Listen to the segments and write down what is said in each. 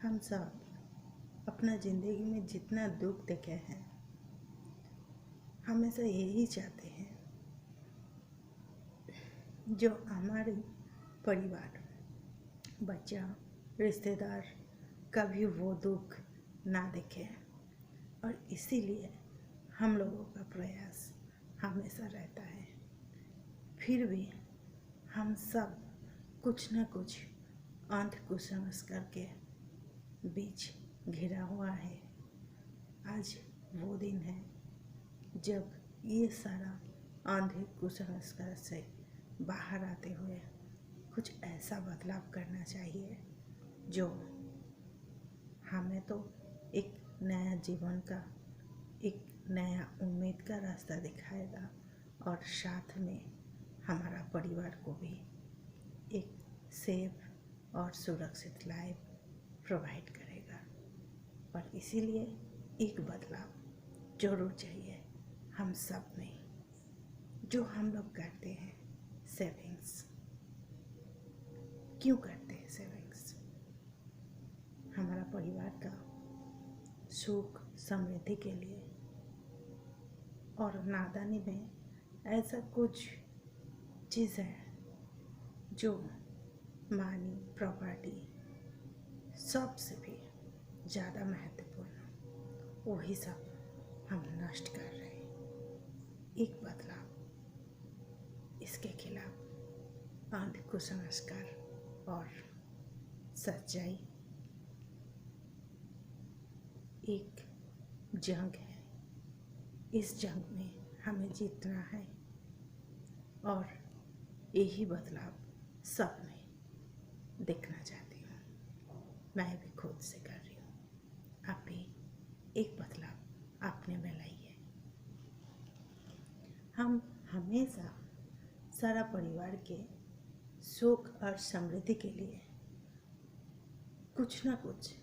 हम सब अपना ज़िंदगी में जितना दुख देखे हैं, हमेशा यही चाहते हैं जो हमारे परिवार, बच्चा, रिश्तेदार कभी वो दुख ना देखे। और इसीलिए हम लोगों का प्रयास हमेशा रहता है। फिर भी हम सब कुछ न कुछ अंध कुसंस्कार के बीच घिरा हुआ है। आज वो दिन है जब ये सारा अंधे कुसंस्कार से बाहर आते हुए कुछ ऐसा बदलाव करना चाहिए जो हमें तो एक नया जीवन का, एक नया उम्मीद का रास्ता दिखाएगा और साथ में हमारा परिवार को भी एक सेफ और सुरक्षित लाइफ प्रोवाइड करेगा। पर इसीलिए एक बदलाव जरूर चाहिए हम सब में। जो हम लोग करते हैं सेविंग्स, क्यों करते हैं सेविंग्स? हमारा परिवार का सुख समृद्धि के लिए। और नादानी में ऐसा कुछ चीज़ है जो मनी, प्रॉपर्टी सबसे भी ज़्यादा महत्वपूर्ण, वही सब हम नष्ट कर रहे हैं। एक बदलाव, इसके खिलाफ अंध कुसंस्कार और सच्चाई एक जंग है। इस जंग में हमें जीतना है और यही बदलाव सब में देखना चाहती हूँ। मैं भी खुद से कर रही हूँ। आप भी एक बदलाव अपने में लाइए। हम हमेशा सारा परिवार के सुख और समृद्धि के लिए कुछ ना कुछ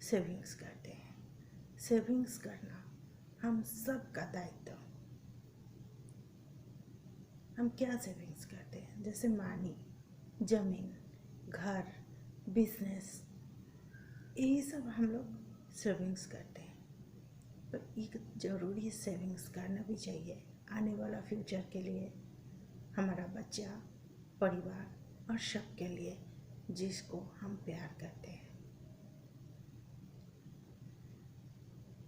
सेविंग्स करते हैं। सेविंग्स करना हम सब का दायित्व। हम क्या सेविंग्स करते हैं? जैसे मनी, जमीन, घर, बिजनेस, यही सब हम लोग सेविंग्स करते हैं। पर एक ज़रूरी सेविंग्स करना भी चाहिए आने वाला फ्यूचर के लिए, हमारा बच्चा, परिवार और सब के लिए जिसको हम प्यार करते हैं।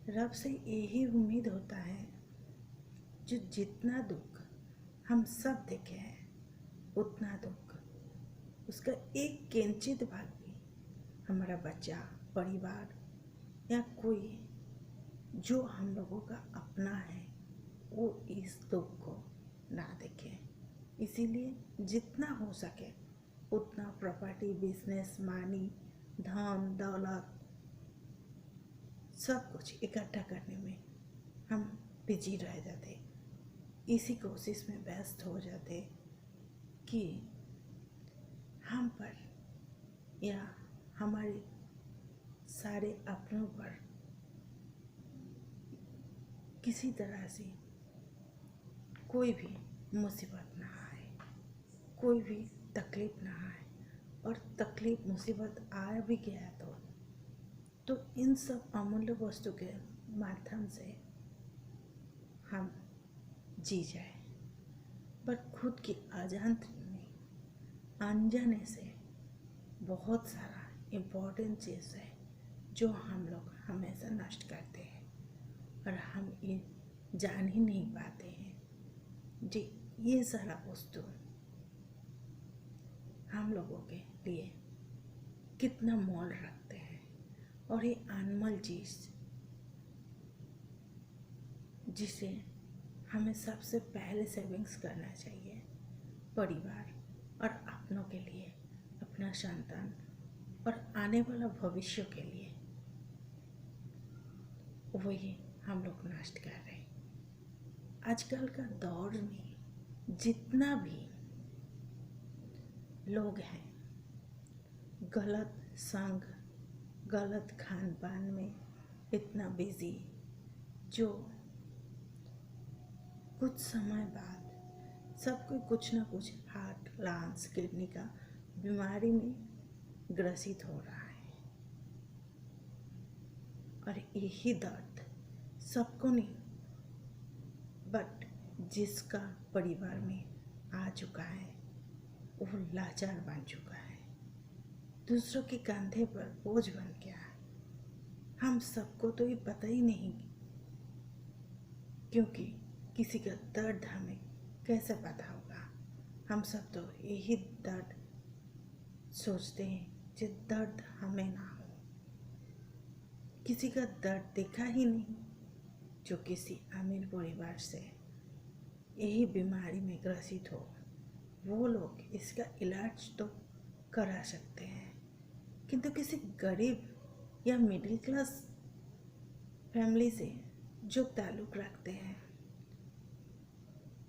रब से यही उम्मीद होता है जो जितना दुख हम सब देखे हैं, उतना दुख, उसका एक किंचित भाग भी हमारा बच्चा, परिवार या कोई जो हम लोगों का अपना है वो इस दुख को ना देखे। इसीलिए जितना हो सके उतना प्रॉपर्टी, बिजनेस, मनी, धन दौलत सब कुछ इकट्ठा करने में हम बिजी रह जाते, इसी कोशिश में व्यस्त हो जाते कि हम पर या हमारे सारे अपनों पर किसी तरह से कोई भी मुसीबत ना आए, कोई भी तकलीफ ना आए। और तकलीफ मुसीबत आ भी गया तो इन सब अमूल्य वस्तु के माध्यम से हम जी जाए। पर खुद की अनजाने से बहुत सारा इम्पोर्टेंट चीज़ है जो हम लोग हमेशा नष्ट करते हैं और हम ये जान ही नहीं पाते हैं जी ये सारा वस्तु हम लोगों के लिए कितना मोल रखते हैं। और ये अनमोल चीज़ जिसे हमें सबसे पहले सेविंग्स करना चाहिए परिवार और अपनों के लिए, अपना संतान और आने वाला भविष्य के लिए, वही हम लोग नष्ट कर रहे हैं। आजकल का दौर में जितना भी लोग हैं गलत संग, गलत खान पान में इतना बिजी, जो कुछ समय बाद सबको कुछ ना कुछ हार्ट, लंग्स, किडनी का बीमारी में ग्रसित हो रहा है। और यही दर्द सबको नहीं, बट जिसका परिवार में आ चुका है वो लाचार बन चुका है, दूसरों के कंधे पर बोझ बन गया। हम सबको तो ये पता ही नहीं, क्योंकि किसी का दर्द हमें कैसे पता होगा। हम सब तो यही दर्द सोचते हैं कि दर्द हमें ना हो। किसी का दर्द देखा ही नहीं जो किसी अमीर परिवार से यही बीमारी में ग्रसित हो। वो लोग इसका इलाज तो करा सकते हैं, किंतु किसी गरीब या मिडिल क्लास फैमिली से जो ताल्लुक़ रखते हैं,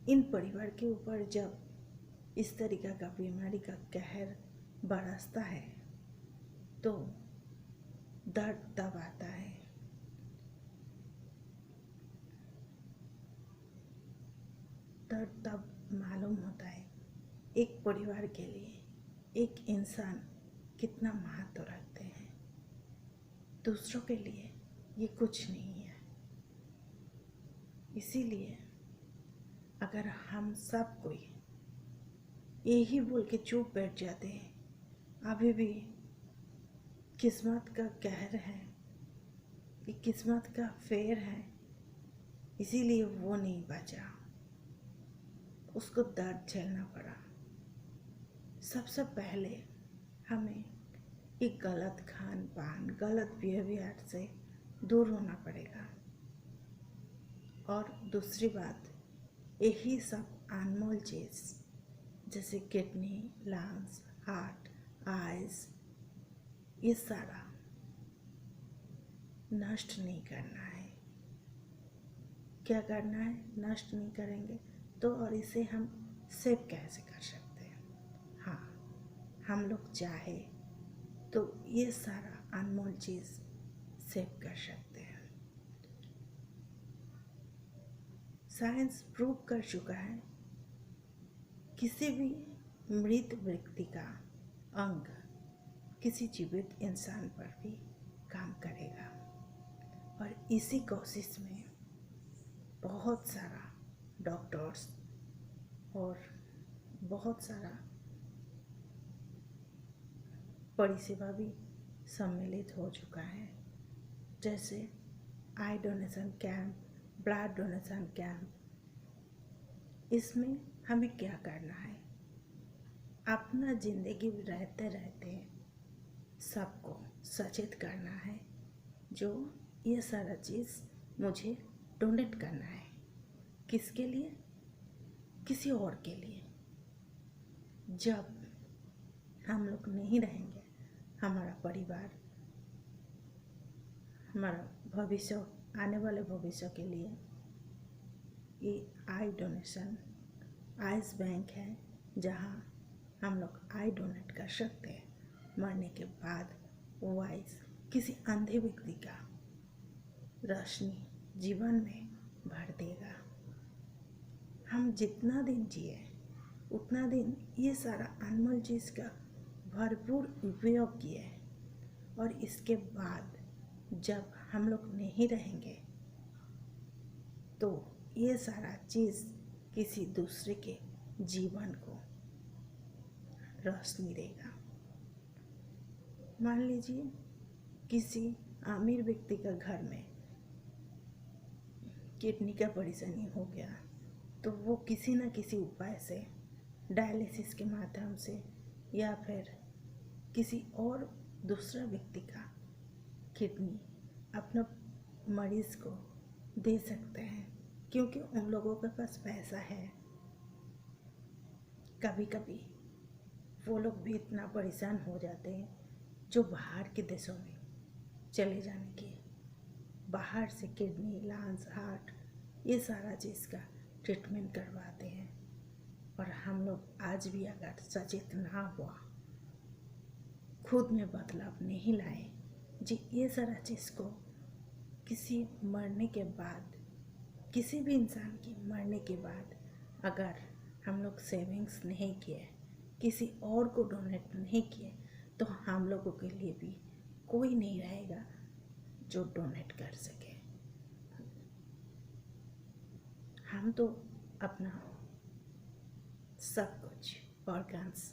इन परिवार के ऊपर जब इस तरीक़ा का बीमारी का कहर बरसता है तो दर्द तब आता है। दर्द तब मालूम होता है एक परिवार के लिए एक इंसान कितना महत्व रखते हैं। दूसरों के लिए ये कुछ नहीं है। इसीलिए अगर हम सब कोई यही बोल के चुप बैठ जाते हैं अभी भी किस्मत का कहर है, ये किस्मत का फेर है, इसीलिए वो नहीं बचा, उसको दर्द झेलना पड़ा। सबसे पहले हमें एक गलत खान पान, गलत बिहेवियर से दूर होना पड़ेगा। और दूसरी बात, यही सब अनमोल चीज़ जैसे किडनी, लंग्स, हार्ट, आइज़, ये सारा नष्ट नहीं करना है। क्या करना है? नष्ट नहीं करेंगे तो और इसे हम सेव कैसे कर सकते हैं? हाँ, हम लोग चाहे तो ये सारा अनमोल चीज़ सेव कर सकते हैं। साइंस प्रूव कर चुका है किसी भी मृत व्यक्ति का अंग किसी जीवित इंसान पर भी काम करेगा। और इसी कोशिश में बहुत सारा डॉक्टर्स और बहुत सारा परिसेवा भी सम्मिलित हो चुका है, जैसे आई donation camp, blood donation camp. इसमें हमें क्या करना है? अपना जिंदगी रहते रहते सबको सचेत करना है जो ये सारा चीज़ मुझे डोनेट करना है। किसके लिए? किसी और के लिए। जब हम लोग नहीं रहेंगे, हमारा परिवार, हमारा भविष्य, आने वाले भविष्य के लिए ये आई डोनेशन, आइस बैंक है जहाँ हम लोग आई डोनेट कर सकते हैं। मरने के बाद वो आइस किसी अंधे व्यक्ति का रोशनी जीवन में भर देगा। हम जितना दिन जिए उतना दिन ये सारा अनमोल चीज़ का भरपूर उपयोग किए, और इसके बाद जब हम लोग नहीं रहेंगे तो ये सारा चीज़ किसी दूसरे के जीवन को रोशनी देगा। मान लीजिए किसी अमीर व्यक्ति का घर में किडनी का परेशानी हो गया, तो वो किसी न किसी उपाय से डायलिसिस के माध्यम से या फिर किसी और दूसरा व्यक्ति का किडनी अपना मरीज़ को दे सकते हैं, क्योंकि उन लोगों के पास पैसा है। कभी कभी वो लोग भी इतना परेशान हो जाते हैं जो बाहर के देशों में चले जाने के, बाहर से किडनी, लंग्स, हार्ट, ये सारा चीज़ का ट्रीटमेंट करवाते हैं। और हम लोग आज भी अगर सचेत ना हुआ, खुद में बदलाव नहीं लाए जी, ये सारा चीज़ को किसी मरने के बाद, किसी भी इंसान के मरने के बाद अगर हम लोग सेविंग्स नहीं किए, किसी और को डोनेट नहीं किए, तो हम लोगों के लिए भी कोई नहीं रहेगा जो डोनेट कर सके। हम तो अपना सब कुछ ऑर्गन्स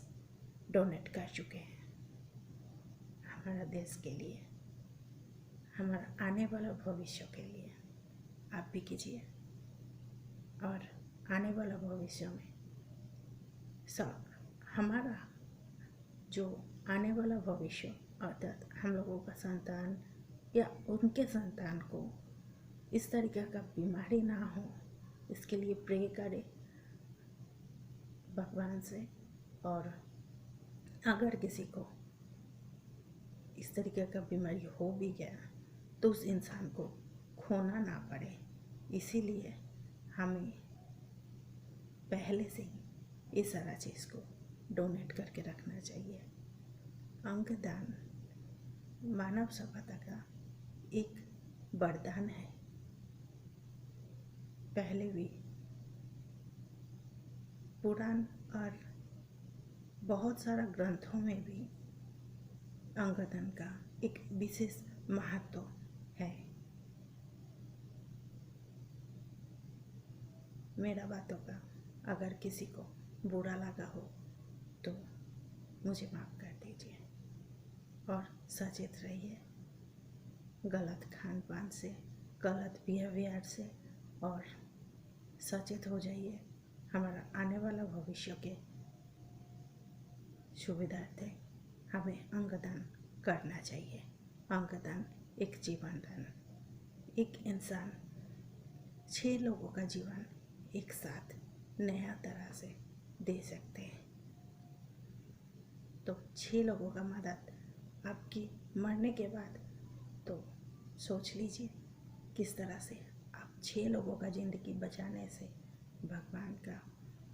डोनेट कर चुके हैं हमारा देश के लिए, हमारा आने वाला भविष्य के लिए। आप भी कीजिए और आने वाला भविष्य में सब हमारा जो आने वाला भविष्य अर्थात हम लोगों का संतान या उनके संतान को इस तरीके का बीमारी ना हो, इसके लिए प्रे करें भगवान से। और अगर किसी को इस तरीके का बीमारी हो भी गया तो उस इंसान को खोना ना पड़े, इसीलिए हमें पहले से ही इस सारा चीज़ को डोनेट करके रखना चाहिए। अंगदान मानव सभ्यता का एक वरदान है। पहले भी पुराण और बहुत सारा ग्रंथों में भी अंगदान का एक विशेष महत्व है। मेरा बातों का अगर किसी को बुरा लगा हो तो मुझे माफ़ कर दीजिए और सचेत रहिए गलत खान पान से, गलत बिहेवियर से, और सचेत हो जाइए हमारा आने वाला भविष्य के सुविधार्थ हमें अंगदान करना चाहिए। अंगदान एक जीवन दान, एक इंसान 6 लोगों का जीवन एक साथ नया तरह से दे सकते हैं। तो 6 लोगों का मदद आपकी मरने के बाद, तो सोच लीजिए किस तरह से आप 6 लोगों का ज़िंदगी बचाने से भगवान का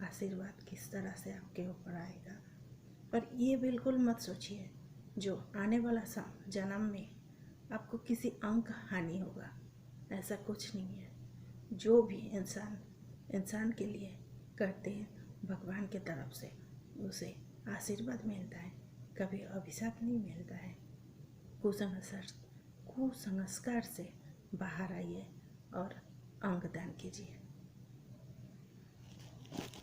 आशीर्वाद किस तरह से आपके ऊपर आएगा। और ये बिल्कुल मत सोचिए जो आने वाला जन्म में आपको किसी अंग का हानि होगा, ऐसा कुछ नहीं है। जो भी इंसान के लिए करते हैं भगवान की तरफ से उसे आशीर्वाद मिलता है, कभी अभिशाप नहीं मिलता है। कुसंस्कार से बाहर आइए और अंगदान कीजिए।